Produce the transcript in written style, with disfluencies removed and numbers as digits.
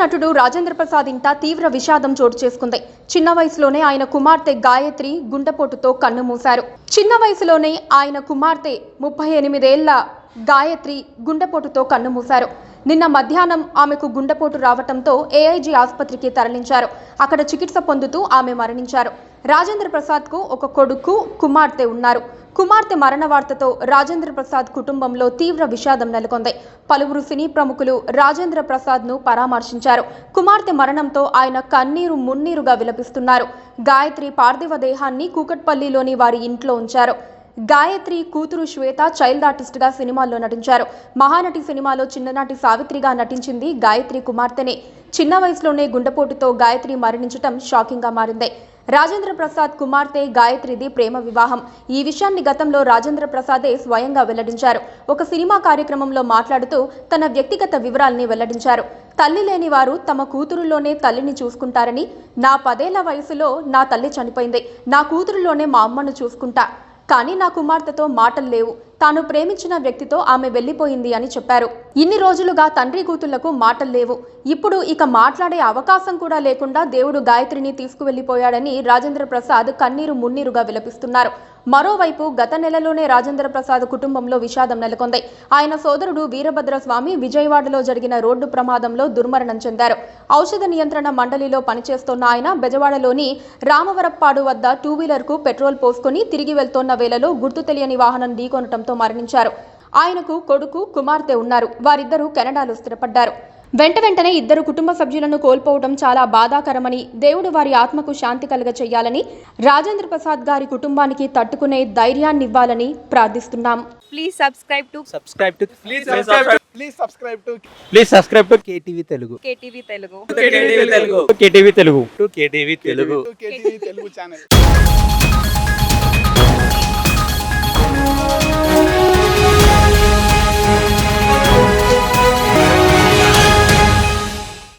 నటుడు రాజేంద్ర ప్రసాద్ ఇంట తీవ్ర విషాదం చోటు చేసుకుంది. చిన్న వయసులోనే ఆయన కుమార్తె గాయత్రి గుండెపోటుతో కన్నుమూశారు. చిన్న వయసులోనే ఆయన కుమార్తె 38 ఏళ్ల గాయత్రి గుండెపోటుతో కన్నుమూశారు. నిన్న మధ్యాహ్నం ఆమెకు గుండెపోటు రావడంతో ఏఐజీ ఆసుపత్రికి తరలించారు. అక్కడ చికిత్స పొందుతూ ఆమె మరణించారు. రాజేంద్ర ప్రసాద్కు ఒక కొడుకు, కుమార్తె ఉన్నారు. కుమార్తె మరణ వార్తతో రాజేంద్ర ప్రసాద్ కుటుంబంలో తీవ్ర విషాదం నెలకొంది. పలువురు సినీ ప్రముఖులు రాజేంద్ర ప్రసాద్ను పరామర్శించారు. కుమార్తె మరణంతో ఆయన కన్నీరు మున్నీరుగా విలపిస్తున్నారు. గాయత్రి పార్థివ దేహాన్ని కూకట్పల్లిలోని వారి ఇంట్లో ఉంచారు. గాయత్రి కూతురు శ్వేత చైల్డ్ ఆర్టిస్ట్గా సినిమాల్లో నటించారు. మహానటి సినిమాలో చిన్ననాటి సావిత్రిగా నటించింది గాయత్రి కుమార్తెనే. చిన్న వయసులోనే గుండెపోటుతో గాయత్రి మరణించటం షాకింగ్గా మారింది. రాజేంద్ర ప్రసాద్ కుమార్తె గాయత్రిది ప్రేమ వివాహం. ఈ విషయాన్ని గతంలో రాజేంద్ర ప్రసాదే స్వయంగా వెల్లడించారు. ఒక సినిమా కార్యక్రమంలో మాట్లాడుతూ తన వ్యక్తిగత వివరాల్ని వెల్లడించారు. తల్లి లేని వారు తమ కూతురులోనే తల్లిని చూసుకుంటారని, నా 10 ఏళ్ల వయసులో నా తల్లి చనిపోయింది. నా కూతురులోనే మా అమ్మను చూసుకుంటా. కానీ నా కుమార్తెతో మాటలు లేవు. తాను ప్రేమించిన వ్యక్తితో ఆమె వెళ్లిపోయింది అని చెప్పారు. ఇన్ని రోజులుగా తండ్రి కూతుళ్లకు మాటలు లేవు. ఇప్పుడు ఇక మాట్లాడే అవకాశం కూడా లేకుండా దేవుడు గాయత్రిని తీసుకువెళ్లిపోయాడని రాజేంద్ర ప్రసాద్ కన్నీరు మున్నీరుగా విలపిస్తున్నారు. మరోవైపు గత నెలలోనే రాజేంద్ర ప్రసాద్ కుటుంబంలో విషాదం నెలకొంది. ఆయన సోదరుడు వీరభద్రస్వామి విజయవాడలో జరిగిన రోడ్డు ప్రమాదంలో దుర్మరణం చెందారు. ఔషధ నియంత్రణ మండలిలో పనిచేస్తోన్న ఆయన బెజవాడలోని రామవరప్పాడు వద్ద 2 వీలర్కు పెట్రోల్ పోసుకొని తిరిగి వెళ్తోన్న వేళలో గుర్తు తెలియని వాహనం ఢీకొనటంతో మరణించారు. ఆయనకు కొడుకు, కుమార్తె ఉన్నారు. వారిద్దరూ కెనడాలో స్థిరపడ్డారు. వెంటనే ఇద్దరు కుటుంబ సభ్యులను కోల్పోవడం చాలా బాధాకరమని, దేవుడు వారి ఆత్మకు శాంతి కలుగ చేయాలని, రాజేంద్ర ప్రసాద్ గారి కుటుంబానికి తట్టుకునే ధైర్యాన్ని ఇవ్వాలని ప్రార్థిస్తున్నాం. Please subscribe to KTV Telugu. KTV Telugu. KTV Telugu. KTV Telugu. KTV Telugu. KTV Telugu channel.